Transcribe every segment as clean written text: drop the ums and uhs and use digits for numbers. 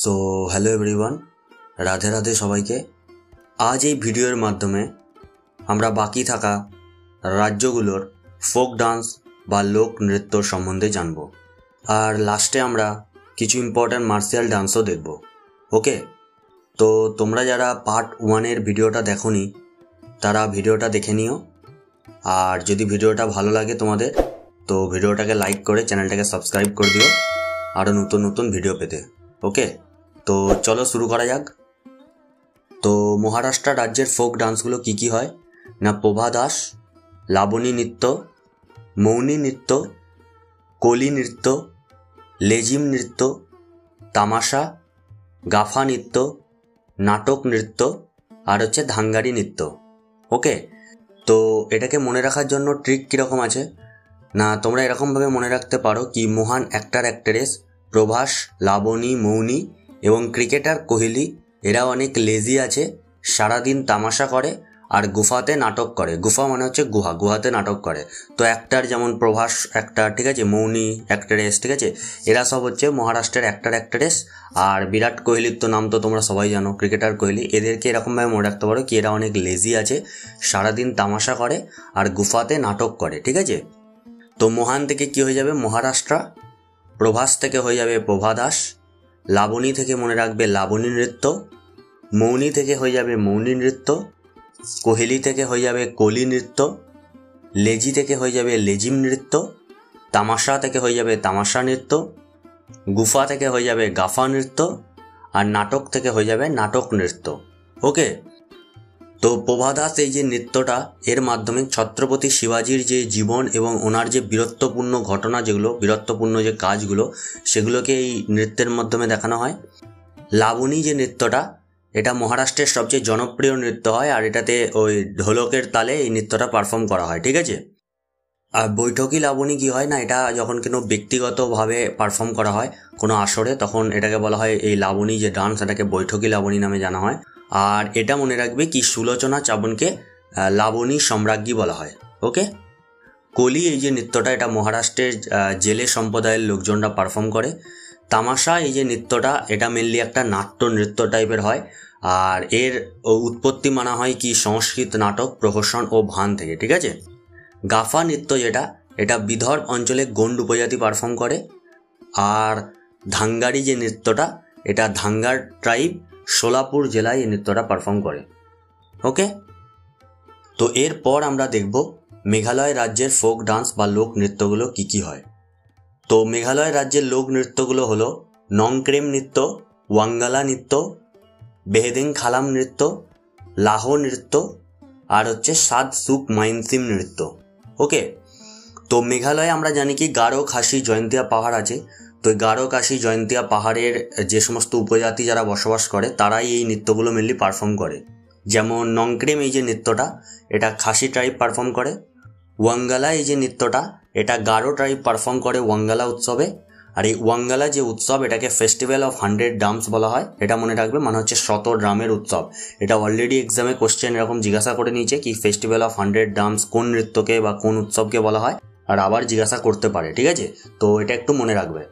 So hello everyone, Radhe Radhe সবাইকে। আজ এই ভিডিওর মাধ্যমে আমরা বাকি থাকা রাজ্যগুলোর ফোক ডান্স বা লোক নৃত্য সম্বন্ধে জানব, আর লাস্টে আমরা কিছু ইম্পর্ট্যান্ট মার্শিয়াল ডান্সও দেখব। ওকে, তো তোমরা যারা পার্ট 1-এর ভিডিওটা দেখোনি তারা ভিডিওটা দেখে নিও, আর যদি ভিডিওটা ভালো লাগে তোমাদের তো ভিডিওটাকে লাইক করে চ্যানেলটাকে সাবস্ক্রাইব করে দিও আরও নতুন নতুন ভিডিও পেতে। ওকে, তো চলো শুরু করা যাক। তো মহারাষ্ট্র রাজ্যের ফোক ডান্সগুলো কি কি হয় না, প্রভা দাস, লাবণী নৃত্য, মৌনী নৃত্য, কোলি নৃত্য, লেজিম নৃত্য, তামাশা, গাফা নৃত্য, নাটক নৃত্য, আর হচ্ছে ধাঙ্গারি নৃত্য। ওকে, তো এটাকে মনে রাখার জন্য ট্রিক কীরকম আছে না, তোমরা এরকমভাবে মনে রাখতে পারো কি মহান অ্যাক্টর অ্যাক্ট্রেস প্রভাস, লাবণী, মৌনী এবং ক্রিকেটার কোহলি এরা অনেক লেজি আছে, সারাদিন তামাশা করে আর গুফাতে নাটক করে। গুফা মানে হচ্ছে গুহা, গুহাতে নাটক করে। তো অ্যাক্টর যেমন প্রভাস অ্যাক্টর, ঠিক আছে, মৌনী অ্যাক্ট্রেস, ঠিক আছে, এরা সব হচ্ছে মহারাষ্ট্রের অ্যাক্টর অ্যাক্ট্রেস। আর বিরাট কোহলির তো নাম তো তোমরা সবাই জানো, ক্রিকেটার কোহলি। এদেরকে এরকমভাবে মনে রাখতে পারো কি এরা অনেক লেজি আছে, সারাদিন তামাশা করে আর গুফাতে নাটক করে, ঠিক আছে। তো মহান থেকে কি হয়ে যাবে মহারাষ্ট্র, প্রভাস থেকে হয়ে যাবে প্রভা দাস, লাবণী থেকে মনে রাখবে লাবণী নৃত্য, মৌনী থেকে হয়ে যাবে মৌনী নৃত্য, কোহলি থেকে হয়ে যাবে কোলি নৃত্য, লেজি থেকে হয়ে যাবে লেজিম নৃত্য, তামাশা থেকে হয়ে যাবে তামাশা নৃত্য, গুফা থেকে হয়ে যাবে গাফা নৃত্য, আর নাটক থেকে হয়ে যাবে নাটক নৃত্য। ওকে, তো প্রভা দাস এই যে নৃত্যটা, এর মাধ্যমে ছত্রপতি শিবাজির যে জীবন এবং ওনার যে বীরত্বপূর্ণ ঘটনা, যেগুলো বীরত্বপূর্ণ যে কাজগুলো, সেগুলোকে এই নৃত্যের মাধ্যমে দেখানো হয়। লাবণী যে নৃত্যটা, এটা মহারাষ্ট্রের সবচেয়ে জনপ্রিয় নৃত্য হয়, আর এটাতে ওই ঢোলকের তালে এই নৃত্যটা পারফর্ম করা হয়, ঠিক আছে। আর বৈঠকি লাবণী কি হয় না, এটা যখন কোনো ব্যক্তিগতভাবে পারফর্ম করা হয় কোনো আসরে, তখন এটাকে বলা হয় এই লাবণী যে ডান্স, এটাকে বৈঠকি লাবণী নামে জানা হয়। আর এটা মনে রাখবে কি সুলোচনা চাবনকে লাবণী সম্রাজ্ঞী বলা হয়। ওকে, কোলি এই যে নৃত্যটা, এটা মহারাষ্ট্রের জেলে সম্প্রদায়ের লোকজনরা পারফর্ম করে। তামাশা এই যে নৃত্যটা, এটা মেনলি একটা নাট্য নৃত্য টাইপের হয়, আর এর উৎপত্তি মানা হয় কি সংস্কৃত নাটক প্রহসন ও ভান থেকে, ঠিক আছে। গাফা নৃত্য যেটা, এটা বিদর্ভ অঞ্চলে গোন্ড উপজাতি পারফর্ম করে। আর ধাঙ্গারি যে নৃত্যটা, এটা ধাঙ্গার ট্রাইব সোলাপুর জেলায় এই নৃত্যটা পারফর্ম করে। ওকে, তো এরপর আমরা দেখব মেঘালয় রাজ্যের ফোক ডান্স বা লোক নৃত্যগুলো কি কি হয়। তো মেঘালয় রাজ্যের লোক নৃত্যগুলো হলো নংক্রেম নৃত্য, ওয়াঙ্গালা নৃত্য, বেহেদিং খালাম নৃত্য, লাহো নৃত্য, আর হচ্ছে সাদ সুক মাইনসিম নৃত্য। ওকে, তো মেঘালয়ে আমরা জানি কি গারো, খাসি, জয়ন্তিয়া পাহাড় আছে। তো গারো, খাসি, জয়ন্তিয়া পাহাড়ের যে সমস্ত উপজাতি যারা বসবাস করে তারাই এই নৃত্যগুলো মেনলি পারফর্ম করে। যেমন নংক্রেম এই যে নৃত্যটা, এটা খাসি ট্রাইব পারফর্ম করে। ওয়াঙ্গালা এই যে নৃত্যটা, এটা গারো ট্রাইব পারফর্ম করে ওয়াঙ্গালা উৎসবে। আর এই ওয়াঙ্গালা যে উৎসব, এটাকে ফেস্টিভ্যাল অফ 100 ড্রামস বলা হয়। এটা মনে রাখবে, মানে হচ্ছে 100 ড্রামের উৎসব। এটা অলরেডি এক্সামে কোশ্চেন এরকম জিজ্ঞাসা করে নিয়েছে কি ফেস্টিভ্যাল অফ 100 ড্রামস কোন নৃত্যকে বা কোন উৎসবকে বলা হয়, আর আবার জিজ্ঞাসা করতে পারে, ঠিক আছে। তো এটা একটু মনে রাখবে।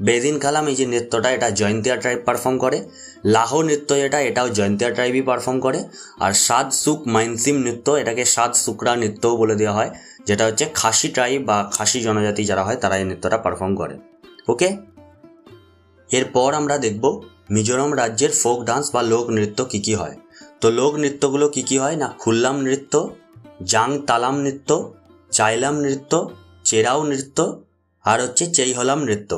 বেদিন খালাম এই যে নৃত্যটা, এটা জয়ন্তিয়া ট্রাইব পারফর্ম করে। লাহো নৃত্য যেটা, এটাও জয়ন্তিয়া ট্রাইবই পারফর্ম করে। আর সাদ সুক মাইনসিম নৃত্য, এটাকে সাদ সুকরা নৃত্যও বলে দেওয়া হয়, যেটা হচ্ছে খাসি ট্রাইব বা খাসি জনজাতি যারা হয় তারা এই নৃত্যটা পারফর্ম করে। ওকে, এরপর আমরা দেখব মিজোরাম রাজ্যের ফোক ডান্স বা লোক নৃত্য কি কি হয়। তো লোক নৃত্যগুলো কি কি হয় না, খুল্লাম নৃত্য, জাং তালাম নৃত্য, চাইলাম নৃত্য, চেরাও নৃত্য, আর হচ্ছে চেইহলাম নৃত্য।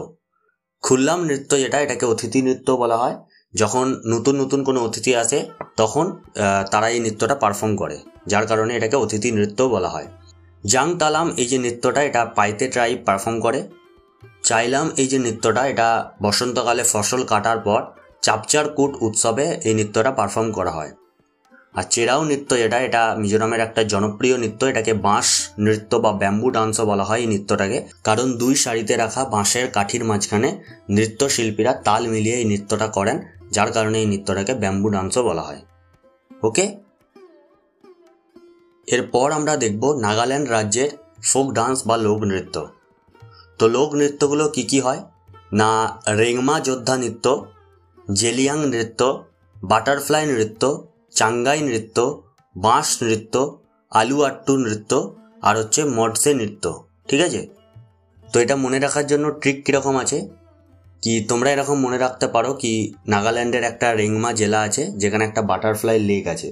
খুল্লাম নৃত্য যেটা, এটাকে অতিথি নৃত্য বলা হয়। যখন নতুন নতুন কোনো অতিথি আসে তখন তারা এই নৃত্যটা পারফর্ম করে, যার কারণে এটাকে অতিথি নৃত্য বলা হয়। জাং তালাম এই যে নৃত্যটা, এটা পাইতে ট্রাইব পারফর্ম করে। চাইলাম এই যে নৃত্যটা, এটা বসন্তকালে ফসল কাটার পর চাপচার কুট উৎসবে এই নৃত্যটা পারফর্ম করা হয়। আর চেরাও নৃত্য যেটা, এটা মিজোরামের একটা জনপ্রিয় নৃত্য। এটাকে বাঁশ নৃত্য বা ব্যাম্বু ডান্সও বলা হয় এই নৃত্যটাকে, কারণ দুই সারিতে রাখা বাঁশের কাঠির মাঝখানে নৃত্যশিল্পীরা তাল মিলিয়ে এই নৃত্যটা করেন, যার কারণে এই নৃত্যটাকে ব্যাম্বু ডান্সও বলা হয়। ওকে, এরপর আমরা দেখব নাগাল্যান্ড রাজ্যের ফোক ডান্স বা লোক নৃত্য। তো লোক নৃত্যগুলো কি কি হয় না, রেংমা যোদ্ধা নৃত্য, জেলিয়াং নৃত্য, বাটারফ্লাই নৃত্য, চাঙ্গাই নৃত্য, বাঁশ নৃত্য, আলু আট্টু নৃত্য আর হচ্ছে মডসে নৃত্য। ঠিক আছে, তো এটা মনে রাখার জন্য ট্রিক কীরকম আছে কি তোমরা এরকম মনে রাখতে পারো কি নাগাল্যান্ডের একটা রেংমা জেলা আছে যেখানে একটা বাটারফ্লাই লেক আছে,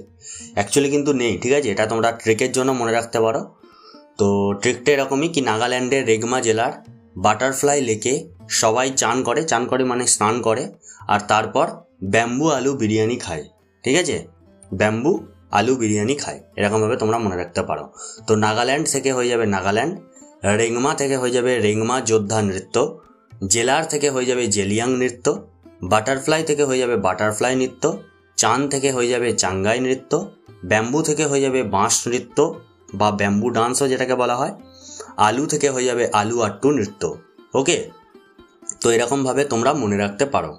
অ্যাকচুয়ালি কিন্তু নেই। ঠিক আছে, এটা তোমরা ট্রিকের জন্য মনে রাখতে পারো। তো ট্রিকটা এরকমই কি নাগাল্যান্ডের রেংমা জেলার বাটারফ্লাই লেকে সবাই চান করে মানে স্নান করে, আর তারপর ব্যাম্বু আলু বিরিয়ানি খায়। ঠিক আছে, ব্যাম্বু আলু বিরিয়ানি খায়, এরকমভাবে তোমরা মনে রাখতে পারো। তো নাগাল্যান্ড থেকে হয়ে যাবে নাগাল্যান্ড, রেংমা থেকে হয়ে যাবে রেংমা যোদ্ধা নৃত্য, জেলার থেকে হয়ে যাবে জেলিয়াং নৃত্য, বাটারফ্লাই থেকে হয়ে যাবে বাটারফ্লাই নৃত্য, চান থেকে হয়ে যাবে চাঙ্গাই নৃত্য, ব্যাম্বু থেকে হয়ে যাবে বাঁশ নৃত্য বা ব্যাম্বু ডান্সও যেটাকে বলা হয়, আলু থেকে হয়ে যাবে আলু আট্টু নৃত্য। ওকে, তো এরকমভাবে তোমরা মনে রাখতে পারো।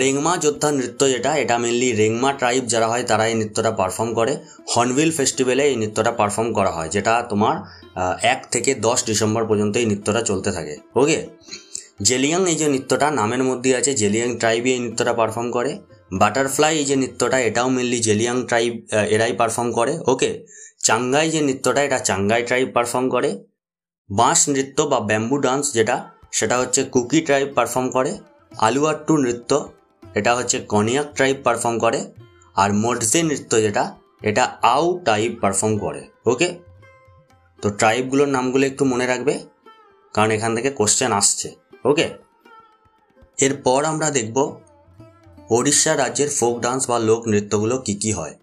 রেংমা যোদ্ধা নৃত্য এটা মেনলি রেংমা ট্রাইব যারা হয় তারা এই নৃত্যটা পারফর্ম করে। হর্নবিল ফেস্টিভ্যালে এই নৃত্যটা পারফর্ম করা হয়, যেটা তোমার 1 থেকে 10 ডিসেম্বর পর্যন্ত এই নৃত্যটা চলতে থাকে। ওকে, জেলিয়াং এই যে নৃত্যটা নামের মধ্যে আছে, জেলিয়াং ট্রাইবই এই নৃত্যটা পারফর্ম করে। বাটারফ্লাই এই যে নৃত্যটা এটাও মেনলি জেলিয়াং ট্রাইব এরাই পারফর্ম করে। ওকে, চাঙ্গাই যে নৃত্যটা এটা চাঙ্গাই ট্রাইব পারফর্ম করে। বাঁশ নৃত্য বা ব্যাম্বু ডান্স সেটা হচ্ছে কুকি ট্রাইব পারফর্ম করে। আলু আট্টু নৃত্য এটা হচ্ছে কনিয়াক ট্রাইব পারফর্ম করে। আর মডসে নৃত্য এটা আউ ট্রাইব পারফর্ম করে। ওকে, তো ট্রাইবগুলোর নামগুলো একটু মনে রাখবে কারণ এখান থেকে কোশ্চেন আসছে। ওকে, এরপর আমরা দেখব ওড়িশা রাজ্যের ফোক ডান্স বা লোক নৃত্যগুলো কী কী হয়।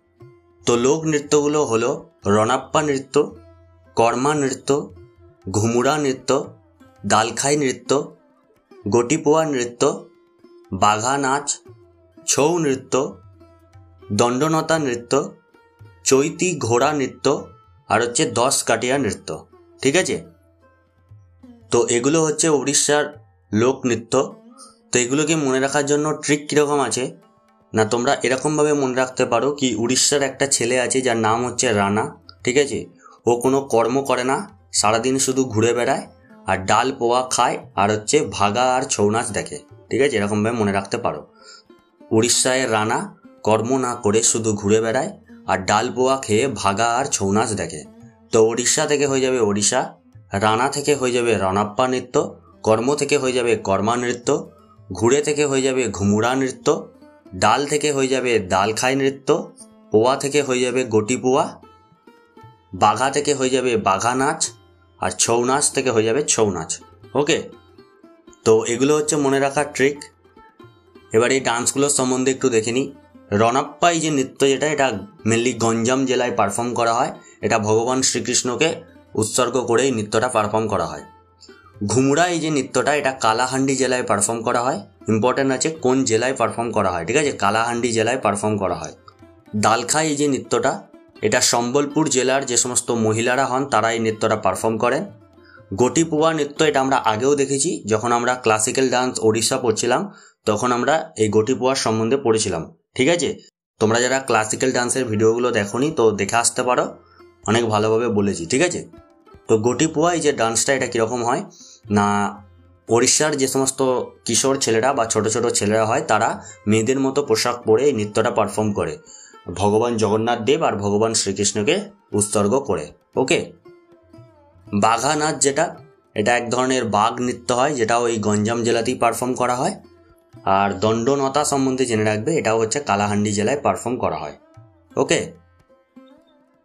তো লোক নৃত্যগুলো হলো রনাপ্পা নৃত্য, কর্মা নৃত্য, ঘুমুরা নৃত্য, দালখাই নৃত্য, গোটিপোয়া নৃত্য, বাঘা নাচ, ছৌ নৃত্য, দণ্ডনতা নৃত্য, চৈতি ঘোড়া নৃত্য আর হচ্ছে 10 কাটিয়া নৃত্য। ঠিক আছে, তো এগুলো হচ্ছে উড়িষ্যার লোক নৃত্য। তো এগুলোকে মনে রাখার জন্য ট্রিক কীরকম আছে না, তোমরা এরকমভাবে মনে রাখতে পারো কি উড়িষ্যার একটা ছেলে আছে যার নাম হচ্ছে রানা। ঠিক আছে, ও কোনো কর্ম করে না, সারাদিন শুধু ঘুরে বেড়ায় আর ডাল পোয়া খায় আর হচ্ছে ভাগা আর ছৌ নাচ দেখে। ঠিক আছে, এরকমভাবে মনে রাখতে পারো। উড়িষ্যায় রানা কর্ম না করে শুধু ঘুরে বেড়ায় আর ডাল পোয়া খেয়ে ভাগা আর ছৌ নাচ দেখে। তো উড়িষ্যা থেকে হয়ে যাবে ওড়িশা, রানা থেকে হয়ে যাবে রনাপ্পা নৃত্য, কর্ম থেকে হয়ে যাবে কর্মা নৃত্য, ঘুরে থেকে হয়ে যাবে ঘুমুরা নৃত্য, ডাল থেকে হয়ে যাবে দালখাই নৃত্য, পোয়া থেকে হয়ে যাবে গোটি পোয়া, বাঘা থেকে হয়ে যাবে বাঘা নাচ আর ছৌ নাচ থেকে হয়ে যাবে ছৌ নাচ। ওকে, তো এগুলো হচ্ছে মনে রাখার ট্রিক। এবার এই ডান্সগুলোর সম্বন্ধে একটু দেখে নিই। রনাপ্পা এই যে নৃত্য এটা মেনলি গঞ্জাম জেলায় পারফর্ম করা হয়, এটা ভগবান শ্রীকৃষ্ণকে উৎসর্গ করে এই নৃত্যটা পারফর্ম করা হয়। ঘুমুরা এই যে নৃত্যটা এটা কালাহান্ডি জেলায় পারফর্ম করা হয়, ইম্পর্টেন্ট আছে কোন জেলায় পারফর্ম করা হয়। ঠিক আছে, কালাহান্ডি জেলায় পারফর্ম করা হয়। দালখাই এই যে নৃত্যটা এটা সম্বলপুর জেলার যে সমস্ত মহিলারা হন তারা এই নৃত্যটা পারফর্ম করেন। গোটিপোয়া নৃত্য এটা আমরা আগেও দেখেছি, যখন আমরা ক্লাসিক্যাল ডান্স ওড়িশা পড়ছিলাম তখন আমরা এই গোটিপোয়ার সম্বন্ধে পড়েছিলাম। ঠিক আছে, তোমরা যারা ক্লাসিক্যাল ডান্সের ভিডিওগুলো দেখোনি তো দেখে আসতে পারো, অনেক ভালোভাবে বলেছি। ঠিক আছে, তো গোটিপোয়া এই যে ডান্সটা এটা কীরকম হয় না, ওড়িশার যে সমস্ত কিশোর ছেলেরা বা ছোট ছোট ছেলেরা হয় তারা মেয়েদের মতো পোশাক পরে এই নৃত্যটা পারফর্ম করে ভগবান জগন্নাথ দেব আর ভগবান শ্রীকৃষ্ণকে উৎসর্গ করে। ওকে, বাঘা নাচ এটা এক ধরনের বাঘ নৃত্য হয়, যেটা ওই গঞ্জাম জেলাতেই পারফর্ম করা হয়। আর দণ্ডনতা সম্বন্ধে জেনে রাখবে, এটাও হচ্ছে কালাহান্ডি জেলায় পারফর্ম করা হয়। ওকে,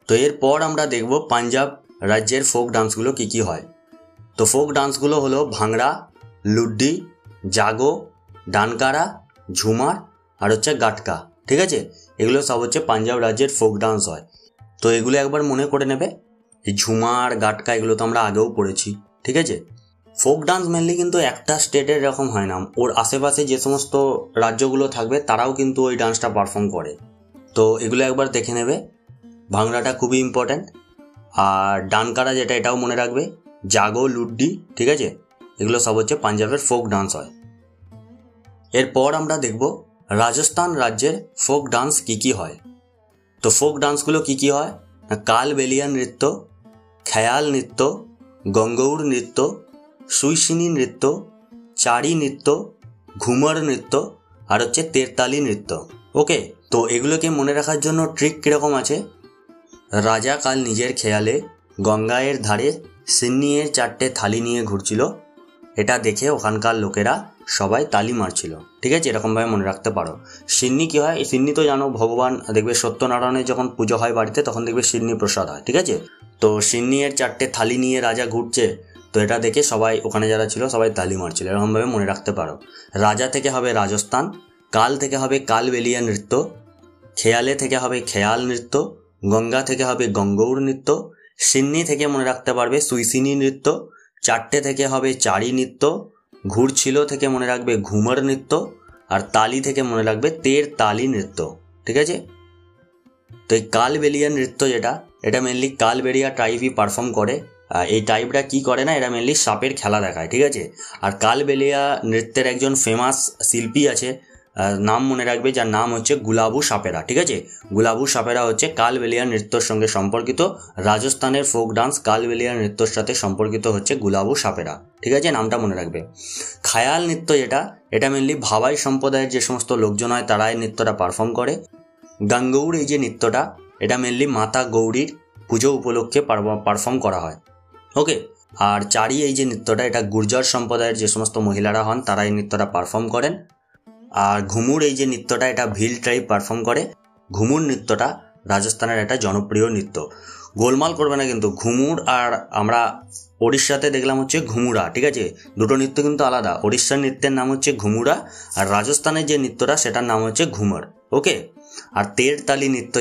তো এরপর আমরা দেখব পাঞ্জাব রাজ্যের ফোক ডান্সগুলো কী কী হয়। তো ফোক ডান্সগুলো হলো ভাংড়া, লুড্ডি, জাগো, ডানকারা, ঝুমার আর হচ্ছে গাটকা। ঠিক আছে, এগুলো সব হচ্ছে পাঞ্জাব রাজ্যের ফোক ডান্স হয়। তো এগুলো একবার মনে করে নেবে, এই ঝুমার গাটকা এগুলো তো আমরা আগেও পড়েছি। ঠিক আছে, ফোক ডান্স মেনলি কিন্তু একটা স্টেটের এরকম হয় না, ওর আশেপাশে যে সমস্ত রাজ্যগুলো থাকবে তারাও কিন্তু ওই ডান্সটা পারফর্ম করে। তো এগুলো একবার দেখে নেবে। ভাংড়াটা খুবই ইম্পর্ট্যান্ট, আর ডানকারা এটাও মনে রাখবে, জাগো, লুড্ডি। ঠিক আছে, এগুলো সব হচ্ছে পাঞ্জাবের ফোক ডান্স হয়। এরপর আমরা দেখব রাজস্থান রাজ্যের ফোক ডান্স কী কী হয়। তো ফোক ডান্সগুলো কী কী হয় না, কালবেলিয়া নৃত্য, খেয়াল নৃত্য, গঙ্গৌর নৃত্য, সুইসিনী নৃত্য, চারি নৃত্য, ঘুমর নৃত্য আর হচ্ছে তেরতালি নৃত্য। ওকে, তো এগুলোকে মনে রাখার জন্য ট্রিক কীরকম আছে। রাজা কাল নিজের খেয়ালে গঙ্গায়ের ধারে সিন্নিয়ের 4টে থালি নিয়ে ঘুরছিল, এটা দেখে ওখানকার লোকেরা সবাই তালি মারছিল। ঠিক আছে, এরকমভাবে মনে রাখতে পারো। সিন্নি কী হয়, সিন্নি তো জানো ভগবান দেখবে সত্যনারায়ণের যখন পুজো হয় বাড়িতে তখন দেখবে সিন্নি প্রসাদ হয়। ঠিক আছে, তো সিন্নিয়ের 4টে থালি নিয়ে রাজা ঘুরছে, তো এটা দেখে সবাই ওখানে যারা ছিল সবাই তালি মারছিল, এরকমভাবে মনে রাখতে পারো। রাজা থেকে হবে রাজস্থান, কাল থেকে হবে কালবেলিয়া নৃত্য, খেয়ালে থেকে হবে খেয়াল নৃত্য, গঙ্গা থেকে হবে গঙ্গৌর নৃত্য, সিন্নি থেকে মনে রাখতে পারবে সুইসিনি নৃত্য, 4টে থেকে হবে চারি নৃত্য, ঘুরছিল থেকে মনে রাখবে ঘুমর নৃত্য, আর তালি থেকে মনে রাখবে তেরতালি নৃত্য। ঠিক আছে, তো এই কালবেলিয়া নৃত্য এটা মেনলি কালবেলিয়া ট্রাইবই পারফর্ম করে। এই টাইপটা কি করে না, এরা মেনলি সাপের খেলা দেখায়। ঠিক আছে, আর কালবেলিয়া নৃত্যের একজন ফেমাস শিল্পী আছে, নাম মনে রাখবে, যার নাম হচ্ছে গুলাবু সাপেরা। ঠিক আছে, গুলাবু সাপেরা হচ্ছে কালবেলিয়া নৃত্যর সঙ্গে সম্পর্কিত। রাজস্থানের ফোক ডান্স কালবেলিয়া নৃত্যর সাথে সম্পর্কিত হচ্ছে গুলাবু সাপেরা। ঠিক আছে, নামটা মনে রাখবে। খায়াল নৃত্য এটা মেনলি ভাবাই সম্প্রদায়ের যে সমস্ত লোকজন হয় তারা এই নৃত্যটা পারফর্ম করে। গাঙ্গৌর এই যে নৃত্যটা, এটা মেনলি মাতা গৌরীর পুজো উপলক্ষে পারফর্ম করা হয়। ওকে, আর চারি এই যে নৃত্যটা, এটা গুর্জর সম্প্রদায়ের যে সমস্ত মহিলারা হন তারা এই নৃত্যটা পারফর্ম করেন। আর ঘুমুর এই যে নৃত্যটা, এটা ভিল ট্রাইব পারফর্ম করে। ঘুমুর নৃত্যটা রাজস্থানের একটা জনপ্রিয় নৃত্য। গোলমাল করবে না কিন্তু, ঘুমুর আর আমরা ওড়িশাতে দেখলাম হচ্ছে ঘুমুরা। ঠিক আছে, দুটো নৃত্য কিন্তু আলাদা। ওড়িশার নৃত্যের নাম হচ্ছে ঘুমুরা, আর রাজস্থানের যে নৃত্যটা সেটার নাম হচ্ছে ঘুমর। ওকে, আর তেরতালি নৃত্য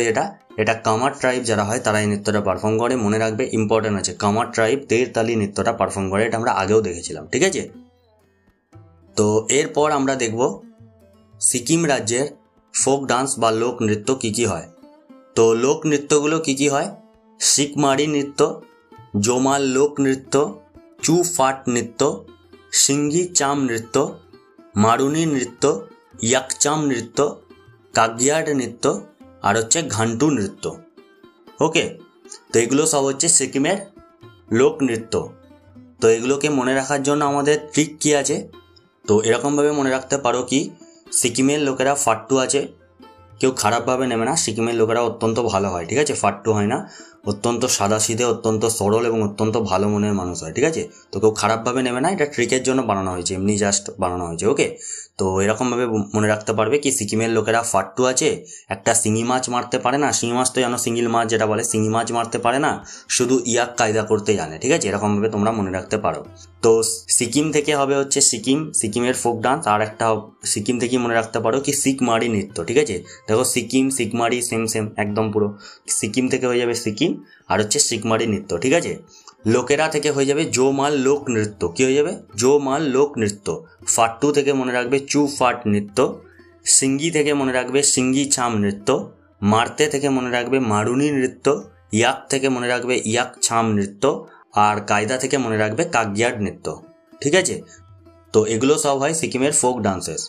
এটা কামার ট্রাইব যারা হয় তারা এই নৃত্যটা পারফর্ম করে। মনে রাখবে, ইম্পর্টেন্ট আছে, কামার ট্রাইব তেরতালি নৃত্যটা পারফর্ম করে, এটা আমরা আগেও দেখেছিলাম। ঠিক আছে, তো এরপর আমরা দেখব সিকিম রাজ্যের ফোক ডান্স বা লোক নৃত্য কী কী হয়। তো লোক নৃত্যগুলো কী কী হয়, সিকমারি নৃত্য, জোমাল লোক নৃত্য, চু ফাট নৃত্য, সিঙ্গি চাম নৃত্য, মারুনি নৃত্য, ইয়াকচাম নৃত্য, কাগিয়াড নৃত্য, আর হচ্ছে ঘান্টু নৃত্য। ওকে, তো এগুলো সব হচ্ছে সিকিমের লোক নৃত্য। তো এগুলোকে মনে রাখার জন্য আমাদের ট্রিক কী আছে, তো এরকমভাবে মনে রাখতে পারো কি, সিকিমের লোকেরা ফাট্টু আছে, কেউ খারাপভাবে নেবে না, সিকিমের লোকেরা অত্যন্ত ভালো হয়। ঠিক আছে, ফাট্টু হয় না, অত্যন্ত সাদাসিধে, অত্যন্ত সরল এবং অত্যন্ত ভালো মনের মানুষ হয়। ঠিক আছে, তো কেউ খারাপভাবে নেবে না, এটা ট্রিকের জন্য বানানো হয়েছে, এমনি জাস্ট বানানো হয়েছে। ওকে, তো এরকমভাবে মনে রাখতে পারবে কি সিকিমের লোকেরা ফাট্টু আছে, একটা শিঙি মাছ মারতে পারে না, শিঙি মাছ তো জানো সিঙ্গিল মাছ যেটা বলে, শিঙি মাছ মারতে পারে না, শুধু ইয়াক কায়দা করতে জানে। ঠিক আছে, এরকমভাবে তোমরা মনে রাখতে পারো। তো সিকিম থেকে হবে হচ্ছে সিকিমের ফোক ডান্স, আর একটা সিকিম থেকেই মনে রাখতে পারো কি সিকমারি নৃত্য। ঠিক আছে, দেখো সিকিম সিকমারি সেম একদম পুরো, সিকিম থেকে হয়ে যাবে সিকিম, আর হচ্ছে সিকমারি নৃত্য। ঠিক আছে, লোকেরা থেকে হয়ে যাবে জোমাল লোক নৃত্য। কি হয়ে যাবে, জোমাল লোক নৃত্য। ফাট্টু থেকে মনে রাখবে চু ফাট নৃত্য, সিঙ্গি থেকে মনে রাখবে সিঙ্গি ছাম নৃত্য, মারতে থেকে মনে রাখবে মারুনি নৃত্য, ইয়াক থেকে মনে রাখবে ইয়াক ছাম নৃত্য, আর কায়দা থেকে মনে রাখবে কাগিয়াড নৃত্য। ঠিক আছে, তো এগুলো সব হয় সিকিমের ফোক ডান্সেস।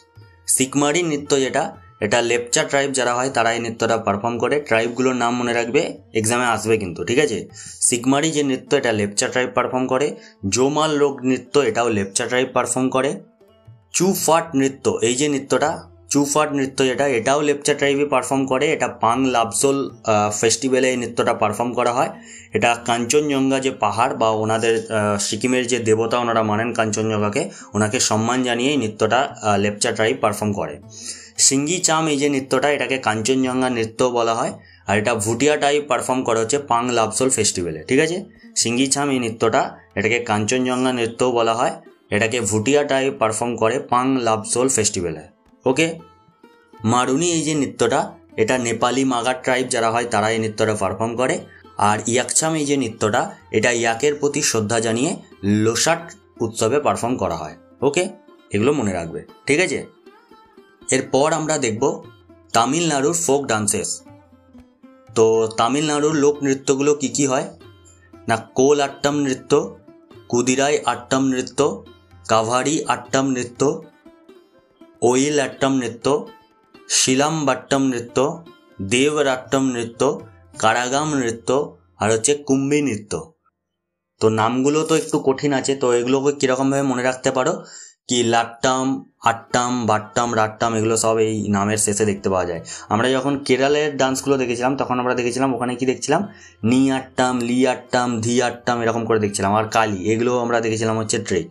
সিকমারি নৃত্য এটা লেপচা ট্রাইব যারা হয় তারা এই নৃত্যটা পারফর্ম করে। ট্রাইবগুলোর নাম মনে রাখবে, এক্সামে আসবে কিন্তু। ঠিক আছে, সিকমারি যে নৃত্য এটা লেপচা ট্রাইব পারফর্ম করে। জোমাল লোক নৃত্য এটাও লেপচা ট্রাইব পারফর্ম করে। চুফাট নৃত্য এই যে নৃত্যটা, চুফাট নৃত্য এটাও লেপচা ট্রাইবই পারফর্ম করে। এটা পাং লাবসোল ফেস্টিভ্যালে এই নৃত্যটা পারফর্ম করা হয়। এটা কাঞ্চনজঙ্ঘা যে পাহাড় বা ওনাদের সিকিমের যে দেবতা ওনারা মানেন কাঞ্চনজঙ্ঘাকে, ওনাকে সম্মান জানিয়ে এই নৃত্যটা লেপচা ট্রাইব পারফর্ম করে। সিঙ্গি চাম এই যে নৃত্যটা এটাকে কাঞ্চনজঙ্ঘা নৃত্য বলা হয়, আর এটা ভুটিয়া টাইপ পারফর্ম করা হচ্ছে পাং লাবসোল ফেস্টিভ্যালে। ঠিক আছে, সিঙ্গি চাম এই নৃত্যটা এটাকে কাঞ্চনজঙ্ঘা নৃত্যও বলা হয়, এটাকে ভুটিয়া টাইপ পারফর্ম করে পাং লাবসোল ফেস্টিভ্যালে। ওকে, মারুনি এই যে নৃত্যটা এটা নেপালি মাগার ট্রাইব যারা হয় তারা এই নৃত্যটা পারফর্ম করে। আর ইয়াকচাম এই যে নৃত্যটা এটা ইয়াকের প্রতি শ্রদ্ধা জানিয়ে লোসাট উৎসবে পারফর্ম করা হয়। ওকে, এগুলো মনে রাখবে। ঠিক আছে, এরপর আমরা দেখব তামিলনাড়ুর ফোক ডান্সেস। তো তামিলনাড়ুর লোক নৃত্যগুলো কী কী হয় না, কোল আট্টাম নৃত্য, কুদিরাই আট্টাম নৃত্য, কাভারি আট্টাম নৃত্য, ওইল আট্টাম নৃত্য, শিলামবাট্টম নৃত্য, দেবরাট্টম নৃত্য, কারাগাম নৃত্য, আর হচ্ছে কুম্বি নৃত্য। তো নামগুলো তো একটু কঠিন আছে, তো এগুলোকে কীরকমভাবে মনে রাখতে পারো কি লাট্টাম, আট্টাম, বাট্টাম, রাট্টাম এগুলো সব এই নামের শেষে দেখতে পাওয়া যায়। আমরা যখন কেরালের ডান্সগুলো দেখেছিলাম তখন আমরা দেখেছিলাম ওখানে কি দেখছিলাম, নি আট্টাম, লি আট্টাম, ধি আট্টাম এরকম করে দেখছিলাম। আর কালি এগুলো আমরা দেখেছিলাম হচ্ছে ট্রিক।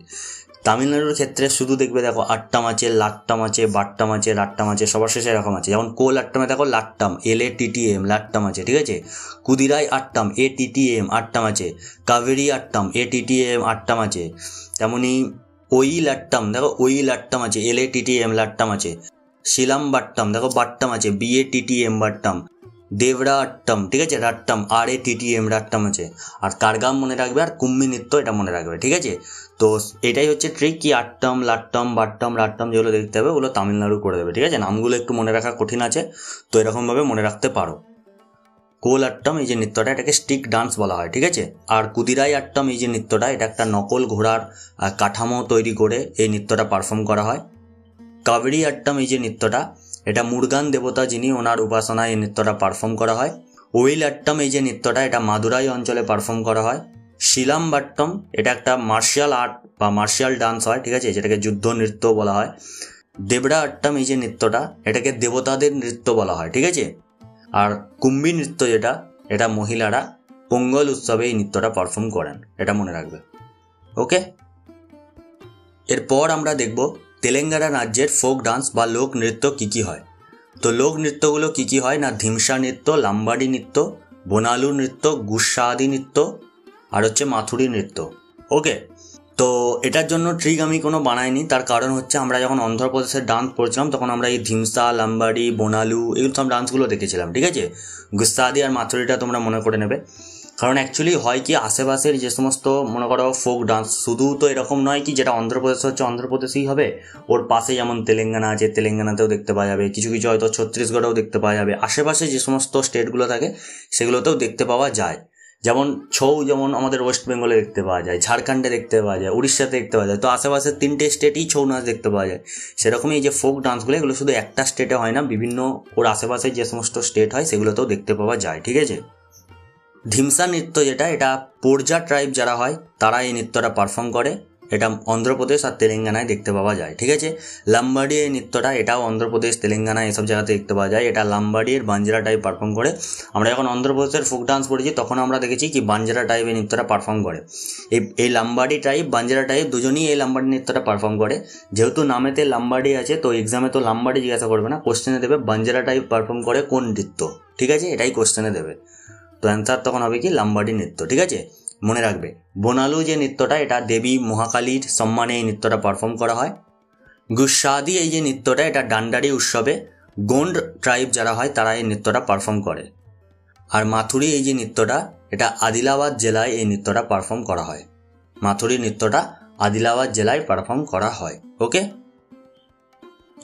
তামিলনাড়ুর ক্ষেত্রে শুধু দেখবে দেখো আট্টাম আছে, লাট্টাম আছে, বাট্টাম আছে, রাট্টাম আছে, সবার শেষে এরকম আছে। যেমন কোল আট্টামে দেখো লাট্টাম, LATTM লাট্টাম আছে, ঠিক আছে। কুদিরাই আট্টাম, ATTM আট্টাম আছে। কাবেরি আট্টাম, ATTM আট্টাম আছে। তেমনি ওই লাট্টাম দেখো, ওই লাট্টাম আছে, LATTM লাট্টাম আছে। শিলাম বাট্টাম দেখো, বাট্টাম আছে, BATTM বাট্টাম। দেবরা আট্টাম, ঠিক আছে, রাট্টাম, RATTM রাট্টাম আছে। আর কারগাম মনে রাখবে, আর কুম্মি নৃত্য এটা মনে রাখবে, ঠিক আছে। তো এটাই হচ্ছে ট্রিক, কি আট্টাম, লাট্টাম, বাট্টাম, রাট্টাম যেগুলো দেখতে হবে ওগুলো তামিলনাড়ু করে দেবে, ঠিক আছে। নামগুলো একটু মনে রাখা কঠিন আছে, তো এরকমভাবে মনে রাখতে পারো। কোল আট্টাম এই যে নৃত্যটা এটাকে স্টিক ডান্স বলা হয়, ঠিক আছে। আর কুদিরাই আট্টাম এই যে নৃত্যটা এটা একটা নকল ঘোড়ার কাঠামো তৈরি করে এই নৃত্যটা পারফর্ম করা হয়। কাবেরি আট্টাম এই যে নৃত্যটা এটা মুরগান দেবতা যিনি ওনার উপাসনায় এই নৃত্যটা পারফর্ম করা হয়। ওইল আট্টাম এই যে নৃত্যটা এটা মাদুরাই অঞ্চলে পারফর্ম করা হয়। শিলাম বাট্টম এটা একটা মার্শাল আর্ট বা মার্শাল ডান্স হয়, ঠিক আছে, যেটাকে যুদ্ধ নৃত্য বলা হয়। দেবরা আট্টাম এই যে নৃত্যটা এটাকে দেবতাদের নৃত্য বলা হয়, ঠিক আছে। আর কুম্ভি নৃত্য যেটা এটা মহিলারা পোঙ্গল উৎসবে এই নৃত্যটা পারফর্ম করেন, এটা মনে রাখবে। ওকে, এরপর আমরা দেখব তেলেঙ্গানা রাজ্যের ফোক ডান্স বা লোক নৃত্য কী কী হয়। তো লোক নৃত্যগুলো কী কী হয় না, ধিমসা নৃত্য, লাম্বাডি নৃত্য, বোনালু নৃত্য, গুসাদি নৃত্য, আর হচ্ছে মাথুরি নৃত্য। ওকে, তো এটার জন্য ট্রিক আমি কোনো বানাইনি, তার কারণ হচ্ছে আমরা যখন অন্ধ্রপ্রদেশের ডান্স পড়ছিলাম তখন আমরা এই ধিমসা, লাম্বাডি, বোনালু এগুলো সব ডান্সগুলো দেখেছিলাম, ঠিক আছে। গুসাদি আর মাথুরিটা তোমরা মনে করে নেবে, কারণ অ্যাকচুয়ালি হয় কি আশেপাশের যে সমস্ত মনে করো ফোক ডান্স শুধু তো এরকম নয় কি যেটা অন্ধ্রপ্রদেশ হচ্ছে অন্ধ্রপ্রদেশেই হবে, ওর পাশে যেমন তেলেঙ্গানা আছে, তেলেঙ্গানাতেও দেখতে পাওয়া যাবে, কিছু কিছু হয়তো ছত্তিশগড়েও দেখতে পাওয়া যাবে, আশেপাশে যে সমস্ত স্টেটগুলো থাকে সেগুলোতেও দেখতে পাওয়া যায়। যেমন ছৌ যেমন আমাদের ওয়েস্ট বেঙ্গলে দেখতে পাওয়া যায়, ঝাড়খণ্ডে দেখতে পাওয়া যায়, উড়িষ্যাতে দেখতে পাওয়া যায়, তো আশেপাশের 3টে স্টেটেই ছৌ নাচ দেখতে পাওয়া যায়। সেরকমই এই যে ফোক ডান্সগুলো এগুলো শুধু একটা স্টেটে হয় না, বিভিন্ন ওর আশেপাশে যে সমস্ত স্টেট হয় সেগুলোতেও দেখতে পাওয়া যায়, ঠিক আছে। ধিমসা নৃত্য যেটা এটা পোরজা ট্রাইব যারা হয় তারা এই নৃত্যটা পারফর্ম করে, এটা অন্ধ্রপ্রদেশ আর তেলেঙ্গানায় দেখতে পাওয়া যায়, ঠিক আছে। লাম্বাডি এই নৃত্যটা এটাও অন্ধ্রপ্রদেশ, তেলেঙ্গানা এসব জায়গাতে দেখতে পাওয়া যায়, এটা লাম্বাডির বাঞ্জারা টাইপ পারফর্ম করে। আমরা যখন অন্ধ্রপ্রদেশের ফোক ডান্স পড়েছি তখন আমরা দেখেছি কি বাঞ্জারা টাইপ এই নৃত্যটা পারফর্ম করে। এই লাম্বাডি টাইপ, বাঞ্জারা টাইপ দুজনই এই লাম্বাডি নৃত্যটা পারফর্ম করে। যেহেতু নামেতে লাম্বাডি আছে তো এক্সামে তো লাম্বাডি জিজ্ঞাসা করবে না, কোশ্চেনে দেবে বাঞ্জারা টাইপ পারফর্ম করে কোন নৃত্য, ঠিক আছে, এটাই কোশ্চেনে দেবে। তো অ্যান্সার তখন হবে কি লাম্বাডি নৃত্য, ঠিক আছে, মনে রাখবে। বোনালু যে নৃত্যটা এটা দেবী মহাকালীর সম্মানে এই নৃত্যটা পারফর্ম করা হয়। গুসাদি এই যে নৃত্যটা এটা ডান্ডারি উৎসবে গোন্ড ট্রাইব যারা হয় তারা এই নৃত্যটা পারফর্ম করে। আর মাথুরি এই যে নৃত্যটা এটা আদিলাবাদ জেলায় এই নৃত্যটা পারফর্ম করা হয়। মাথুরি নৃত্যটা আদিলাবাদ জেলায় পারফর্ম করা হয়। ওকে,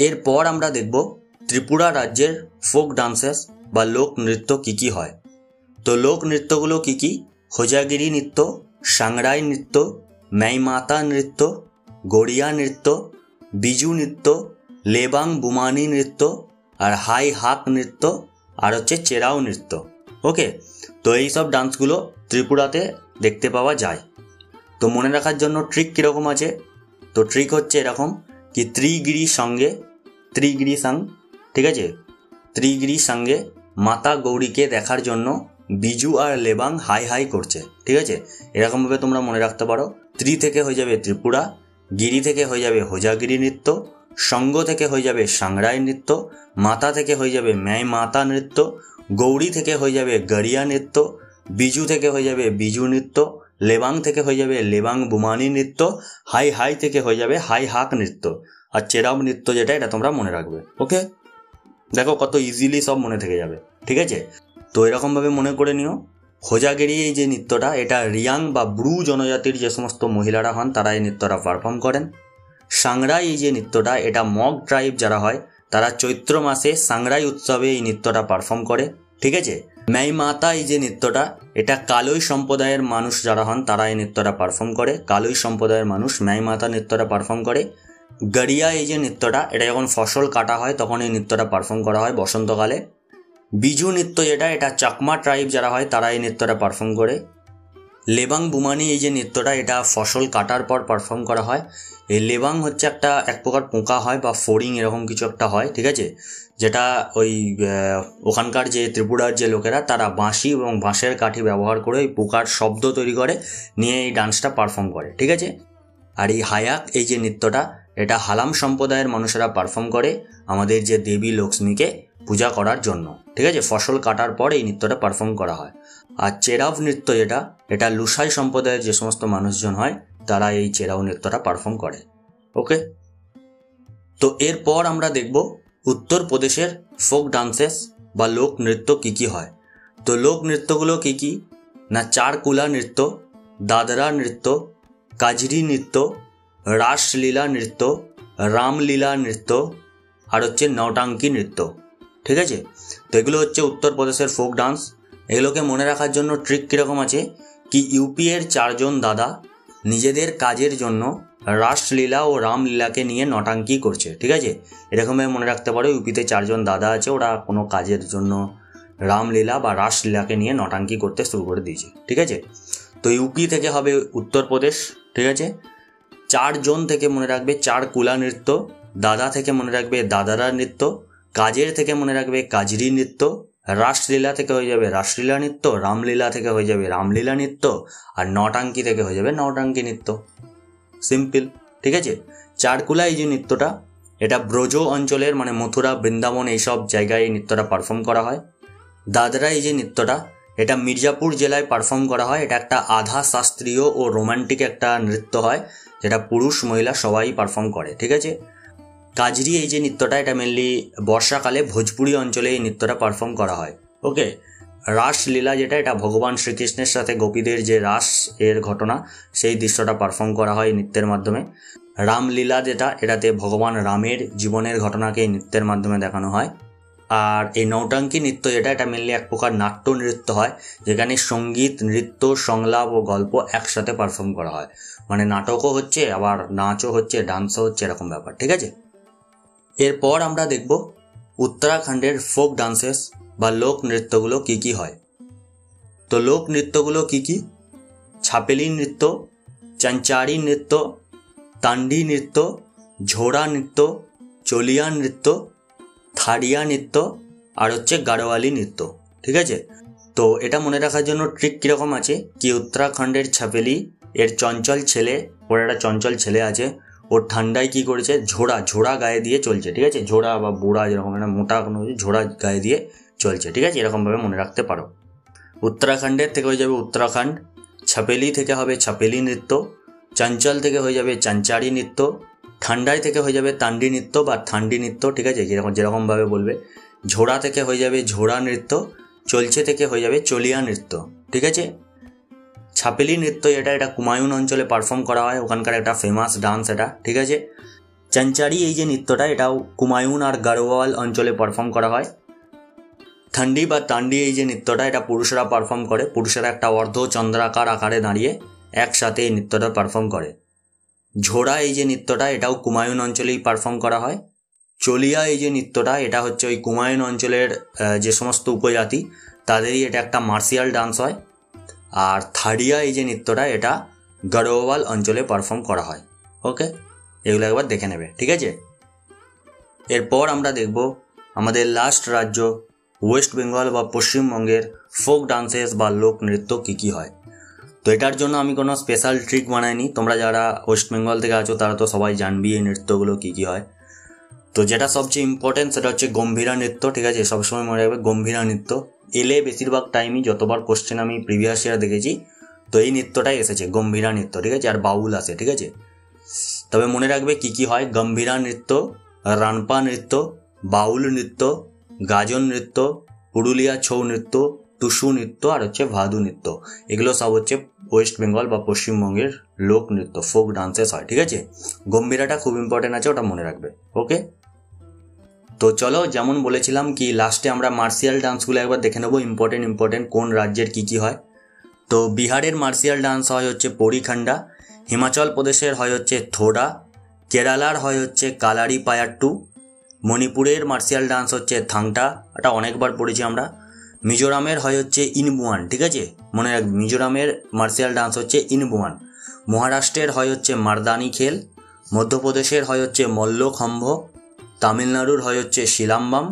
এরপর আমরা দেখব ত্রিপুরা রাজ্যের ফোক ডান্সেস বা লোক নৃত্য কী কী হয়। তো লোক নৃত্যগুলো কী কী, হোজাগিরি নৃত্য, সাংরাই নৃত্য, মেইমাতা নৃত্য, গড়িয়া নৃত্য, বিজু নৃত্য, লেবাং বুমানি নৃত্য, আর হাই হাক নৃত্য, আর হচ্ছে চেরাও নৃত্য। ওকে, তো এই সব ডান্সগুলো ত্রিপুরাতে দেখতে পাওয়া যায়। তো মনে রাখার জন্য ট্রিক কীরকম আছে, তো ট্রিক হচ্ছে এরকম কি ত্রিগিরি সঙ্গে, ত্রিগিরি সাং, ঠিক আছে, ত্রিগিরি সঙ্গে মাতা গৌরীকে দেখার জন্য বিজু আর লেবাং হাই হাই করছে, ঠিক আছে। এরকমভাবে তোমরা মনে রাখতে পারো। ত্রি থেকে হয়ে যাবে ত্রিপুরা, গিরি থেকে হয়ে যাবে হোজাগিরি নৃত্য, সঙ্গ থেকে হয়ে যাবে সাংরাই নৃত্য, মাতা থেকে হয়ে যাবে মেই মাতা নৃত্য, গৌরী থেকে হয়ে যাবে গড়িয়া নৃত্য, বিজু থেকে হয়ে যাবে বিজু নৃত্য, লেবাং থেকে হয়ে যাবে লেবাং বুমানি নৃত্য, হাই হাই থেকে হয়ে যাবে হাই হাক নৃত্য, আর চেরাব নৃত্য যেটা এটা তোমরা মনে রাখবে। ওকে, দেখো কত ইজিলি সব মনে থেকে যাবে, ঠিক আছে। তো এরকমভাবে মনে করে নিও। হোজাগিরি এই যে নৃত্যটা এটা রিয়াং বা ব্রু জনজাতির যে সমস্ত মহিলারা হন তারা এই নৃত্যটা পারফর্ম করেন। সাংরাই এই যে নৃত্যটা এটা মগ ট্রাইব যারা হয় তারা চৈত্র মাসে সাংরাই উৎসবে এই নৃত্যটা পারফর্ম করে, ঠিক আছে। মেইমাতা এই যে নৃত্যটা এটা কালই সম্প্রদায়ের মানুষ যারা হন তারা এই নৃত্যটা পারফর্ম করে, কালই সম্প্রদায়ের মানুষ মেইমাতা নৃত্যটা পারফর্ম করে। গড়িয়া এই যে নৃত্যটা এটা যখন ফসল কাটা হয় তখন এই নৃত্যটা পারফর্ম করা হয় বসন্তকালে। বিজু নৃত্য যেটা এটা চাকমা ট্রাইব যারা হয় তারা এই নৃত্যটা পারফর্ম করে। লেবাং বুমানি এই যে নৃত্যটা এটা ফসল কাটার পর পারফর্ম করা হয়। এই লেবাং হচ্ছে এক প্রকার পোকা হয় বা ফড়িং এরকম কিছু একটা হয়, ঠিক আছে, যেটা ওই ওখানকার যে ত্রিপুরার যে লোকেরা তারা বাঁশি এবং বাঁশের কাঠি ব্যবহার করে ওই পোকার শব্দ তৈরি করে নিয়ে এই ডান্সটা পারফর্ম করে, ঠিক আছে। আর এই হায়াক এই যে নৃত্যটা এটা হালাম সম্প্রদায়ের মানুষেরা পারফর্ম করে আমাদের যে দেবী লক্ষ্মীকে পূজা করার জন্য, ঠিক আছে। ফসল কাটার পর এই নৃত্যটা পারফর্ম করা হয়। আর চেরাভ নৃত্য এটা লুসাই সম্প্রদায়ের যে সমস্ত মানুষজন হয় তারা এই চেরাভ নৃত্যটা পারফর্ম করে। ওকে, তো এরপর আমরা দেখব উত্তরপ্রদেশের ফোক ডান্সেস বা লোক নৃত্য কী কী হয়। তো লোক নৃত্যগুলো কী কী না, চারকুলা নৃত্য, দাদরা নৃত্য, কাজরি নৃত্য, রাসলীলা নৃত্য, রামলীলা নৃত্য আর হচ্ছে নৌটাঙ্কি নৃত্য, ঠিক আছে। তো এগুলো হচ্ছে উত্তরপ্রদেশের ফোক ডান্স। এগুলোকে মনে রাখার জন্য ট্রিক কীরকম আছে কি, ইউপি এর 4 জন দাদা নিজেদের কাজের জন্য রাসলীলা ও রামলীলাকে নিয়ে নটাঙ্কি করছে, ঠিক আছে। এরকমভাবে মনে রাখতে পারো, ইউপিতে 4 জন দাদা আছে, ওরা কোনো কাজের জন্য রামলীলা বা রাসলীলাকে নিয়ে নটাঙ্কি করতে শুরু করে দিয়েছে, ঠিক আছে। তো ইউপি থেকে হবে উত্তরপ্রদেশ, ঠিক আছে। 4 জন থেকে মনে রাখবে চারকুলা নৃত্য, দাদা থেকে মনে রাখবে দাদারা নৃত্য, কাজের থেকে মনে রাখবে কাজরি নৃত্য, রাসলীলা থেকে হয়ে যাবে রাসলীলা নৃত্য, রামলীলা থেকে হয়ে যাবে রামলীলা নৃত্য, আর নটাঙ্কি থেকে হয়ে যাবে নটাঙ্কি নৃত্য। সিম্পল, ঠিক আছে। চারকুলা এই যে নৃত্যটা এটা ব্রজ অঞ্চলের মানে মথুরা, বৃন্দাবন এইসব জায়গায় এই নৃত্যটা পারফর্ম করা হয়। দাদরা এই যে নৃত্যটা এটা মির্জাপুর জেলায় পারফর্ম করা হয়। এটা একটা আধা শাস্ত্রীয় ও রোমান্টিক একটা নৃত্য হয়, যেটা পুরুষ মহিলা সবাই পারফর্ম করে, ঠিক আছে। কাজরি এই যে নৃত্যটা এটা মেনলি বর্ষাকালে ভোজপুরি অঞ্চলে এই নৃত্যটা পারফর্ম করা হয়। ওকে, রাসলীলা এটা ভগবান শ্রীকৃষ্ণের সাথে গোপীদের যে রাস এর ঘটনা সেই দৃশ্যটা পারফর্ম করা হয় এই নৃত্যের মাধ্যমে। রামলীলা এটাতে ভগবান রামের জীবনের ঘটনাকে এই নৃত্যের মাধ্যমে দেখানো হয়। আর এই নৌটাঙ্কি নৃত্য এটা মেনলি এক প্রকার নাট্য নৃত্য হয়, যেখানে সঙ্গীত, নৃত্য, সংলাপ ও গল্প একসাথে পারফর্ম করা হয়, মানে নাটকও হচ্ছে আবার নাচও হচ্ছে, ডান্সও হচ্ছে, এরকম ব্যাপার, ঠিক আছে। এরপর আমরা দেখব উত্তরাখণ্ডের ফোক ডান্সেস বা লোক নৃত্যগুলো কী কী হয়। তো লোক নৃত্যগুলো কী কী, ছাপেলি নৃত্য, চঞ্চারি নৃত্য, তান্ডি নৃত্য, ঝোড়া নৃত্য, চলিয়া নৃত্য, থাড়িয়া নৃত্য আর হচ্ছে গাড়োয়ালি নৃত্য, ঠিক আছে। তো এটা মনে রাখার জন্য ট্রিক কীরকম আছে কি, উত্তরাখণ্ডের ছাপেলি এর চঞ্চল ছেলে, ওর একটা চঞ্চল ছেলে আছে, ওর ঠান্ডায় কি করেছে, ঝোড়া গায়ে দিয়ে চলছে, ঠিক আছে। ঝোড়া বা বুড়া যেরকম একটা মোটা কোনো ঝোড়া গায়ে দিয়ে চলছে, ঠিক আছে, এরকমভাবে মনে রাখতে পারো। উত্তরাখণ্ডের থেকে হয়ে যাবে উত্তরাখণ্ড, ছাপেলি থেকে হবে ছাপেলি নৃত্য, চঞ্চল থেকে হয়ে যাবে চঞ্চারি নৃত্য, ঠান্ডায় থেকে হয়ে যাবে তান্ডি নৃত্য বা থান্ডি নৃত্য, ঠিক আছে, যেরকমভাবে বলবে। ঝোড়া থেকে হয়ে যাবে ঝোড়া নৃত্য, চলছে থেকে হয়ে যাবে চলিয়া নৃত্য, ঠিক আছে। ছাপেলি নৃত্য এটা কুমায়ুন অঞ্চলে পারফর্ম করা হয়, ওখানকার একটা ফেমাস ডান্স এটা, ঠিক আছে। চঞ্চারি এই যে নৃত্যটা এটাও কুমায়ুন আর গাড়োয়াল অঞ্চলে পারফর্ম করা হয়। থান্ডি বা তান্ডি এই যে নৃত্যটা এটা পুরুষরা পারফর্ম করে, পুরুষেরা একটা অর্ধ চন্দ্রাকার আকারে দাঁড়িয়ে একসাথে এই নৃত্যটা পারফর্ম করে। ঝোড়া এই যে নৃত্যটা এটাও কুমায়ুন অঞ্চলেই পারফর্ম করা হয়। চলিয়া এই যে নৃত্যটা এটা হচ্ছে ওই কুমায়ুন অঞ্চলের যে সমস্ত উপজাতি তাদেরই এটা একটা মার্শিয়াল ডান্স হয়। আর থাড়িয়া এই যে নৃত্যটা এটা গাড়োয়াল অঞ্চলে পারফর্ম করা হয়। ওকে, এগুলো একবার দেখে নেবে, ঠিক আছে। এরপর আমরা দেখব আমাদের লাস্ট রাজ্য ওয়েস্ট বেঙ্গল বা পশ্চিমবঙ্গের ফোক ডান্সেস বা লোক নৃত্য কী কী হয়। তো এটার জন্য আমি কোনো স্পেশাল ট্রিক বানাইনি, তোমরা যারা ওয়েস্ট বেঙ্গল থেকে আছো তারা তো সবাই জানবি এই নৃত্যগুলো কী কী হয়। তো যেটা সবচেয়ে ইম্পর্টেন্ট সেটা হচ্ছে গম্ভীরা নৃত্য, ঠিক আছে, সবসময় মনে রাখবে গম্ভীরা নৃত্য। এলে বেশিরভাগ টাইমই যতবার কোশ্চেন আমি প্রিভিয়াস ইয়ার দেখেছি তো এই নৃত্যটাই এসেছে, গম্ভীরা নৃত্য, ঠিক আছে। আর বাউল আসে, ঠিক আছে। তবে মনে রাখবে কি কি হয়, গম্ভীরা নৃত্য, রানপা নৃত্য, বাউল নৃত্য, গাজন নৃত্য, পুরুলিয়া ছৌ নৃত্য, টুসু নৃত্য আর হচ্ছে ভাদু নৃত্য। এগুলো সব হচ্ছে ওয়েস্ট বেঙ্গল বা পশ্চিমবঙ্গের লোক নৃত্য, ফোক ডান্সেস হয়, ঠিক আছে। গম্ভীরাটা খুব ইম্পর্টেন্ট আছে, ওটা মনে রাখবে। ওকে, তো চলো যেমন বলেছিলাম কি লাস্টে আমরা মার্শিয়াল ডান্সগুলো একবার দেখে নেবো, ইম্পর্টেন্ট কোন রাজ্যের কি কি হয়। তো বিহারের মার্শিয়াল ডান্স হয় হচ্ছে পরিখান্ডা, হিমাচল প্রদেশের হয় হচ্ছে থোডা, কেরালার হয় হচ্ছে কালারি পায়াট্টু, মণিপুরের মার্শিয়াল ডান্স হচ্ছে থাংটা, এটা অনেকবার পড়েছি আমরা। মিজোরামের হয় হচ্ছে ইনবুয়ান, ঠিক আছে, মনে রাখবে মিজোরামের মার্শিয়াল ডান্স হচ্ছে ইনবুয়ান। মহারাষ্ট্রের হয় হচ্ছে মারদানি খেল, মধ্যপ্রদেশের হয় হচ্ছে মল্লখম্ভ, তামিলনাড়ুর হয় হচ্ছে শিলাম্বাম,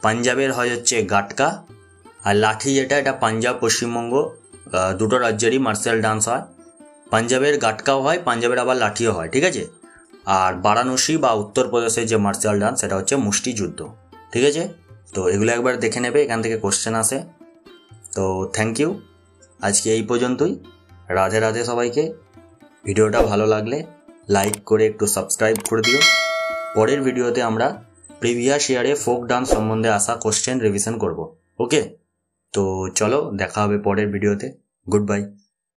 পাঞ্জাবের হয় হচ্ছে গাটকা, আর লাঠি যেটা এটা পাঞ্জাব পশ্চিমবঙ্গ দুটো রাজ্যেরই মার্শাল ডান্স হয়। পাঞ্জাবের গাটকাও হয়, পাঞ্জাবের আবার লাঠিও হয়, ঠিক আছে। আর বারাণসী বা উত্তরপ্রদেশের যে মার্শাল ডান্স সেটা হচ্ছে মুষ্টিযুদ্ধ, ঠিক আছে। তো এগুলো একবার দেখে নেবে, এখান থেকে কোশ্চেন আসে। তো থ্যাংক ইউ, আজকে এই পর্যন্তই। রাধে রাধে সবাইকে। ভিডিওটা ভালো লাগলে লাইক করে একটু সাবস্ক্রাইব করে দিও। পরের ভিডিওতে আমরা প্রিভিয়াস ইয়ারে ফোক ডান্স সম্বন্ধে আসা কোশ্চেন রিভিশন করব। ওকে, তো চলো দেখা হবে পরের ভিডিওতে। Good bye.